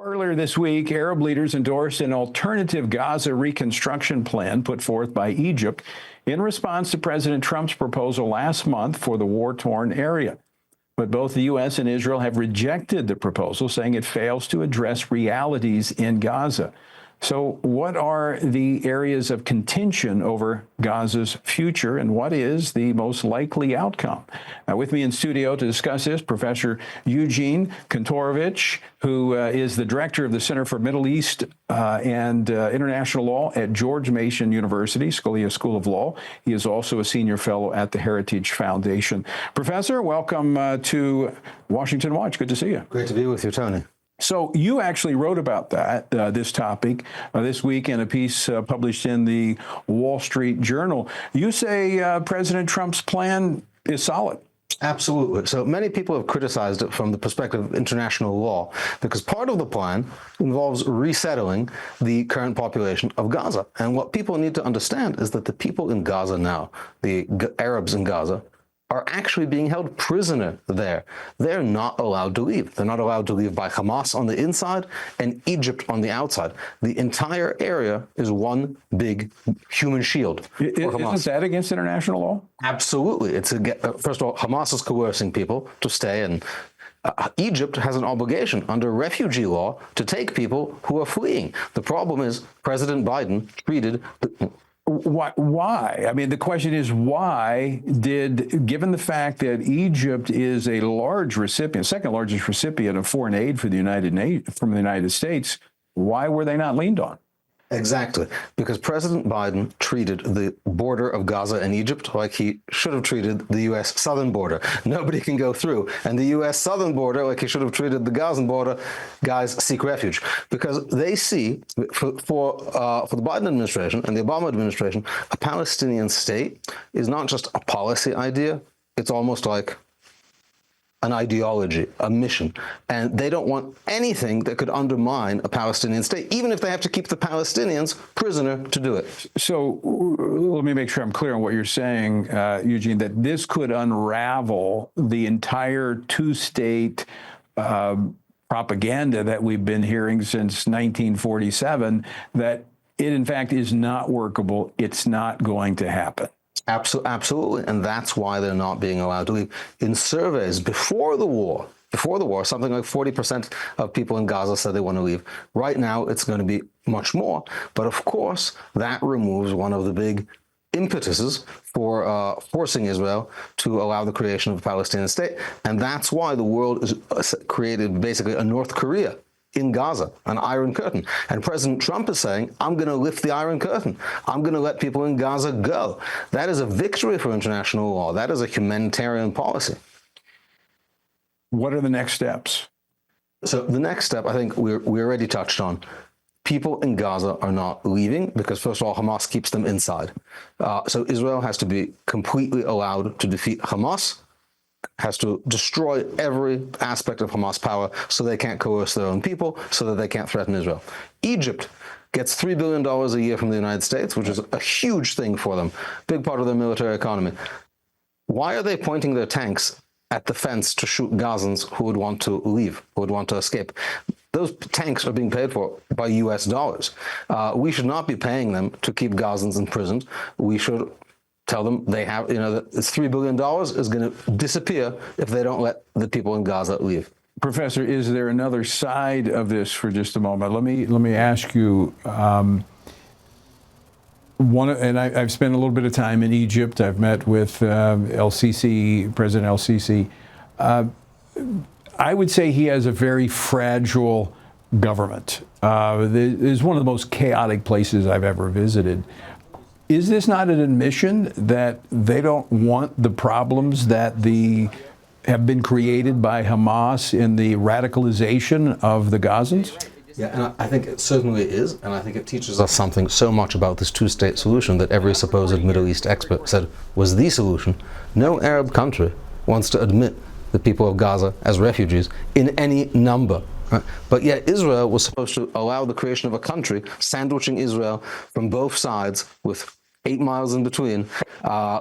Earlier this week, Arab leaders endorsed an alternative Gaza reconstruction plan put forth by Egypt in response to President Trump's proposal last month for the war-torn area. But both the U.S. and Israel have rejected the proposal, saying it fails to address realities in Gaza. So what are the areas of contention over Gaza's future, and what is the most likely outcome? Now, with me in studio to discuss this, Professor Eugene Kontorovich, who is the director of the Center for Middle East and International Law at George Mason University, Scalia School of Law. He is also a senior fellow at the Heritage Foundation. Professor, welcome to Washington Watch. Good to see you. Great to be with you, Tony. So you actually wrote about this topic this week in a piece published in the Wall Street Journal. You say President Trump's plan is solid. Absolutely. So many people have criticized it from the perspective of international law because part of the plan involves resettling the current population of Gaza. And what people need to understand is that the people in Gaza now, the Arabs in Gaza, are actually being held prisoner there. They're not allowed to leave. They're not allowed to leave by Hamas on the inside and Egypt on the outside. The entire area is one big human shield for Hamas. Isn't that against international law? Absolutely. First of all, Hamas is coercing people to stay, and Egypt has an obligation under refugee law to take people who are fleeing. The problem is President Biden treated Why? I mean, the question is, given the fact that Egypt is a large recipient, second largest recipient of foreign aid for from the United States, why were they not leaned on? Exactly, because President Biden treated the border of Gaza and Egypt like he should have treated the U.S. southern border. Nobody can go through. And the U.S. southern border, like he should have treated the Gazan border, guys seek refuge. Because they see, for the Biden administration and the Obama administration, a Palestinian state is not just a policy idea, it's almost like an ideology, a mission. And they don't want anything that could undermine a Palestinian state, even if they have to keep the Palestinians prisoner to do it. So let me make sure I'm clear on what you're saying, Eugene, that this could unravel the entire two-state propaganda that we've been hearing since 1947, that it, in fact, is not workable. It's not going to happen. Absolutely, and that's why they're not being allowed to leave. In surveys before the war, something like 40% of people in Gaza said they want to leave. Right now, it's going to be much more. But of course, that removes one of the big impetuses for forcing Israel to allow the creation of a Palestinian state. And that's why the world is created basically a North Korea in Gaza, an Iron Curtain. And President Trump is saying, I'm going to lift the Iron Curtain. I'm going to let people in Gaza go. That is a victory for international law. That is a humanitarian policy. What are the next steps? So the next step, I think we already touched on. People in Gaza are not leaving because, first of all, Hamas keeps them inside. So Israel has to be completely allowed to defeat Hamas, has to destroy every aspect of Hamas power so they can't coerce their own people, so that they can't threaten Israel. Egypt gets $3 billion a year from the United States, which is a huge thing for them, big part of their military economy. Why are they pointing their tanks at the fence to shoot Gazans who would want to leave, who would want to escape? Those tanks are being paid for by U.S. dollars. We should not be paying them to keep Gazans imprisoned. We should tell them they have, that this $3 billion is going to disappear if they don't let the people in Gaza leave. Professor, is there another side of this for just a moment? Let me ask you, and I've spent a little bit of time in Egypt. I've met with El-Sisi, President El-Sisi. I would say he has a very fragile government. It is one of the most chaotic places I've ever visited. Is this not an admission that they don't want the problems that have been created by Hamas in the radicalization of the Gazans? Yeah, and I think it certainly is, and I think it teaches us something so much about this two-state solution that every supposed Middle East expert said was the solution. No Arab country wants to admit the people of Gaza as refugees in any number. Right? But yet Israel was supposed to allow the creation of a country, sandwiching Israel from both sides with 8 miles in between,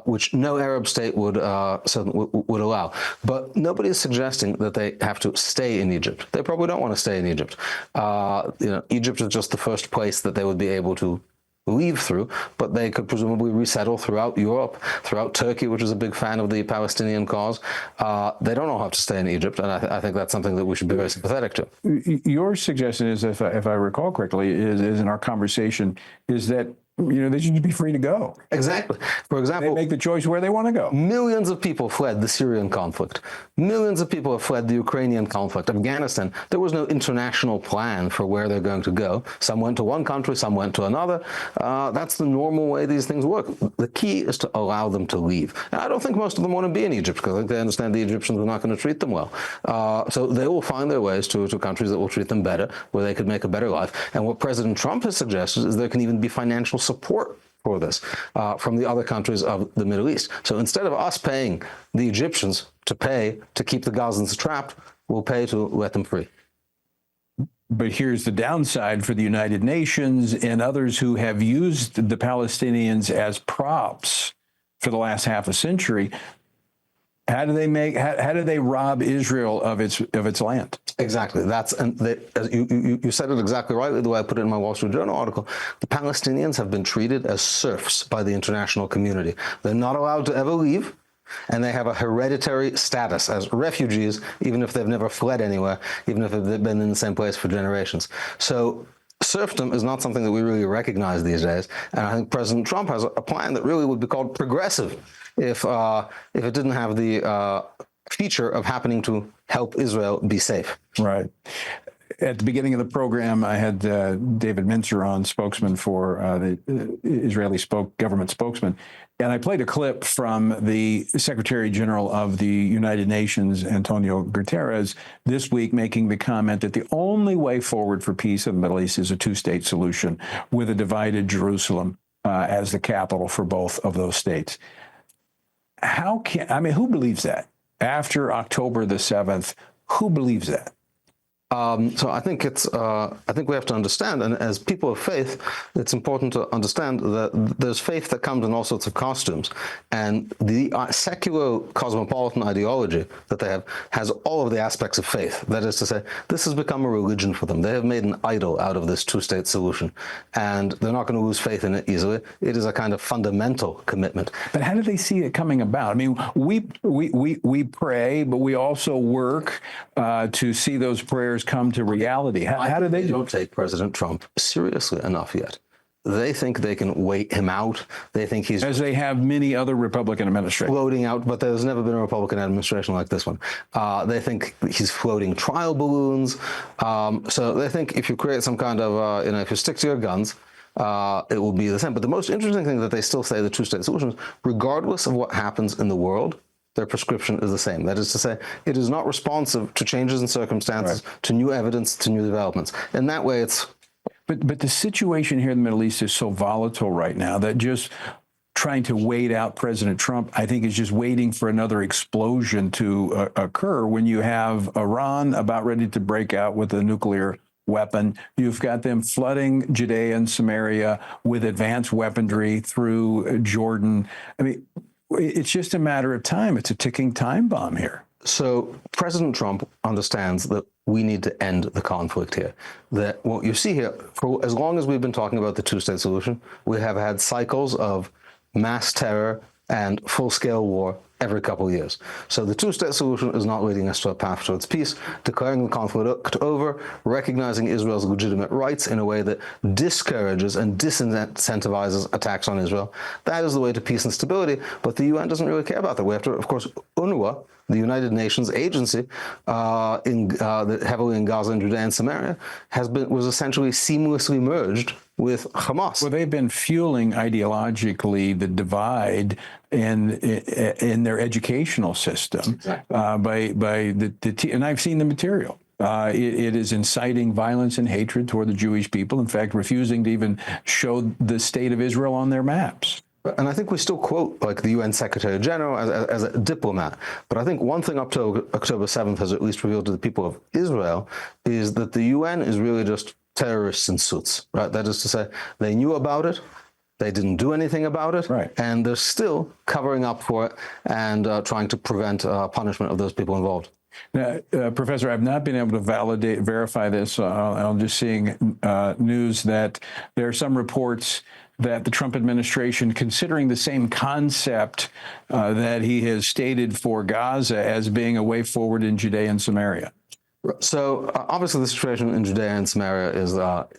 which no Arab state would allow. But nobody is suggesting that they have to stay in Egypt. They probably don't want to stay in Egypt. Egypt is just the first place that they would be able to leave through, but they could presumably resettle throughout Europe, throughout Turkey, which is a big fan of the Palestinian cause. They don't all have to stay in Egypt, and I think that's something that we should be very sympathetic to. Your suggestion is, if I recall correctly, is in our conversation, is that they should be free to go. Exactly. For example, they make the choice where they want to go. Millions of people fled the Syrian conflict. Millions of people have fled the Ukrainian conflict. Afghanistan, there was no international plan for where they're going to go. Some went to one country, some went to another. That's the normal way these things work. The key is to allow them to leave. And I don't think most of them want to be in Egypt, because I think they understand the Egyptians are not going to treat them well. So they will find their ways to countries that will treat them better, where they could make a better life. And what President Trump has suggested is there can even be financial support for this from the other countries of the Middle East. So instead of us paying the Egyptians to pay to keep the Gazans trapped, we'll pay to let them free. But here's the downside for the United Nations and others who have used the Palestinians as props for the last half a century. How do they rob Israel of its land? Exactly. You said it exactly right, the way I put it in my Wall Street Journal article. The Palestinians have been treated as serfs by the international community. They're not allowed to ever leave, and they have a hereditary status as refugees, even if they've never fled anywhere, even if they've been in the same place for generations. So serfdom is not something that we really recognize these days, and I think President Trump has a plan that really would be called progressive if it didn't have the feature of happening to help Israel be safe. Right. At the beginning of the program, I had David Mintzer on, spokesman for the Israeli government spokesman, and I played a clip from the Secretary General of the United Nations, Antonio Guterres, this week making the comment that the only way forward for peace in the Middle East is a two-state solution with a divided Jerusalem as the capital for both of those states. Who believes that? After October the 7th, who believes that? So I think we have to understand, and as people of faith, it's important to understand that there's faith that comes in all sorts of costumes, and the secular cosmopolitan ideology that they have has all of the aspects of faith. That is to say, this has become a religion for them. They have made an idol out of this two-state solution, and they're not going to lose faith in it easily. It is a kind of fundamental commitment. But how do they see it coming about? I mean, we pray, but we also work to see those prayers come to reality. How do they don't take President Trump seriously enough yet. They think they can wait him out. They think he's... As they have many other Republican administrations. Floating out, but there's never been a Republican administration like this one. They think he's floating trial balloons. So they think if you create some kind of, if you stick to your guns, it will be the same. But the most interesting thing that they still say, the two-state solution, regardless of what happens in the world, their prescription is the same. That is to say, it is not responsive to changes in circumstances, right, to new evidence, to new developments. In that way, it's... But the situation here in the Middle East is so volatile right now that just trying to wait out President Trump, I think, is just waiting for another explosion to occur when you have Iran about ready to break out with a nuclear weapon. You've got them flooding Judea and Samaria with advanced weaponry through Jordan. I mean, it's just a matter of time. It's a ticking time bomb here. So President Trump understands that we need to end the conflict here. That what you see here, for as long as we've been talking about the two-state solution, we have had cycles of mass terror and full-scale war every couple of years. So the two-state solution is not leading us to a path towards peace, declaring the conflict over, recognizing Israel's legitimate rights in a way that discourages and disincentivizes attacks on Israel. That is the way to peace and stability, but the UN doesn't really care about that. We have to, of course, UNRWA, the United Nations agency, heavily in Gaza and Judea and Samaria, was essentially seamlessly merged with Hamas. Well, they've been fueling ideologically the divide in their educational system, exactly, and I've seen the material. It is inciting violence and hatred toward the Jewish people. In fact, refusing to even show the state of Israel on their maps. And I think we still quote like the UN Secretary General as a diplomat. But I think one thing up to October 7th has at least revealed to the people of Israel is that the UN is really just terrorists in suits, right? That is to say, they knew about it. They didn't do anything about it, Right. and they're still covering up for it and trying to prevent punishment of those people involved. Now, Professor, I've not been able to verify this. I'm just seeing news that there are some reports that the Trump administration, considering the same concept that he has stated for Gaza as being a way forward in Judea and Samaria. So obviously the situation in Judea and Samaria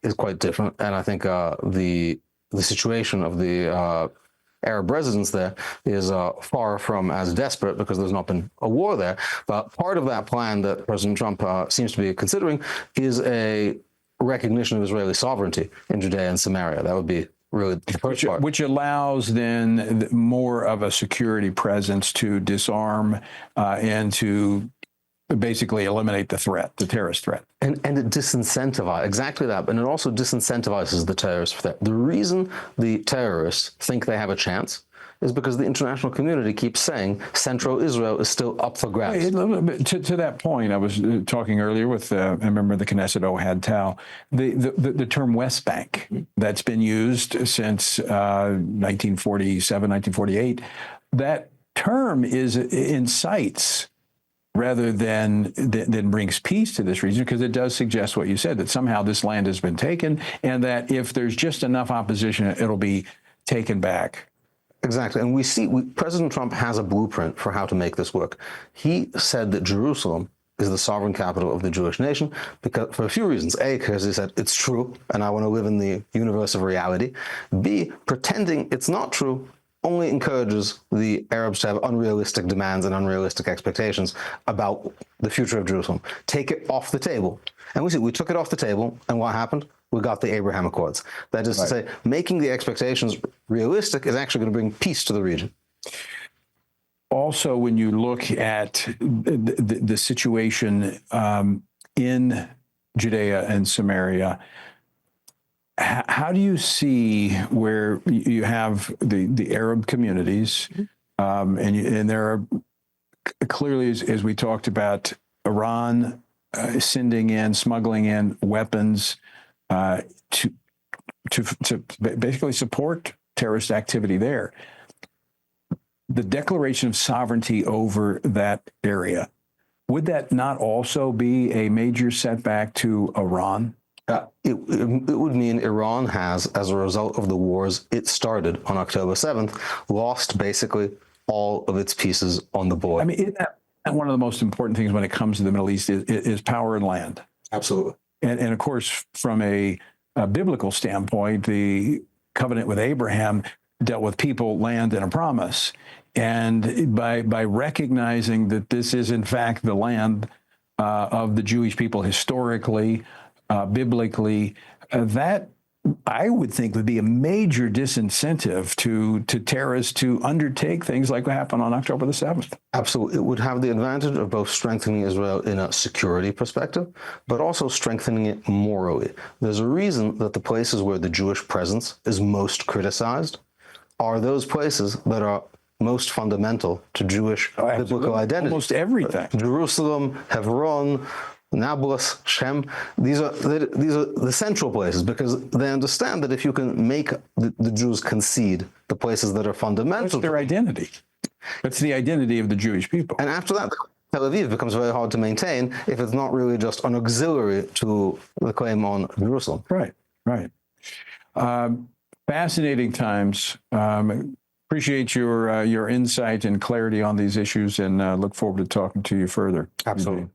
is quite different, and I think the situation of the Arab residents there is far from as desperate because there's not been a war there. But part of that plan that President Trump seems to be considering is a recognition of Israeli sovereignty in Judea and Samaria. That would be really the first part. Which allows then more of a security presence to disarm and to basically eliminate the threat, the terrorist threat. And it disincentivizes, exactly that, and it also disincentivizes the terrorist threat. The reason the terrorists think they have a chance is because the international community keeps saying Central Israel is still up for grabs. To that point, I was talking earlier with a member of the Knesset, Ohad Tal, the term West Bank that's been used since 1947, 1948, that term incites rather than brings peace to this region, because it does suggest what you said, that somehow this land has been taken, and that if there's just enough opposition, it'll be taken back. Exactly. And President Trump has a blueprint for how to make this work. He said that Jerusalem is the sovereign capital of the Jewish nation because for a few reasons. A, because he said it's true, and I want to live in the universe of reality. B, pretending it's not true only encourages the Arabs to have unrealistic demands and unrealistic expectations about the future of Jerusalem. Take it off the table. And we took it off the table, and what happened? We got the Abraham Accords. That is to say, making the expectations realistic is actually going to bring peace to the region. Also, when you look at the situation in Judea and Samaria, how do you see where you have the Arab communities, and there are clearly, as we talked about, Iran smuggling in weapons to basically support terrorist activity there. The declaration of sovereignty over that area, would that not also be a major setback to Iran? It would mean Iran has, as a result of the wars it started on October 7th, lost basically all of its pieces on the board. I mean, isn't that one of the most important things when it comes to the Middle East is power and land? Absolutely. And of course, from a biblical standpoint, the covenant with Abraham dealt with people, land, and a promise. And by recognizing that this is in fact the land of the Jewish people historically, biblically, that I would think would be a major disincentive to terrorists to undertake things like what happened on October the 7th. Absolutely. It would have the advantage of both strengthening Israel in a security perspective, but also strengthening it morally. There's a reason that the places where the Jewish presence is most criticized are those places that are most fundamental to Jewish biblical identity. Almost everything. Jerusalem, Hebron, Nablus, Shem, these are the central places, because they understand that if you can make the Jews concede the places that are fundamental. That's their identity. That's the identity of the Jewish people. And after that, Tel Aviv becomes very hard to maintain if it's not really just an auxiliary to the claim on Jerusalem. Right, right. Fascinating times. Appreciate your insight and clarity on these issues, and look forward to talking to you further. Absolutely.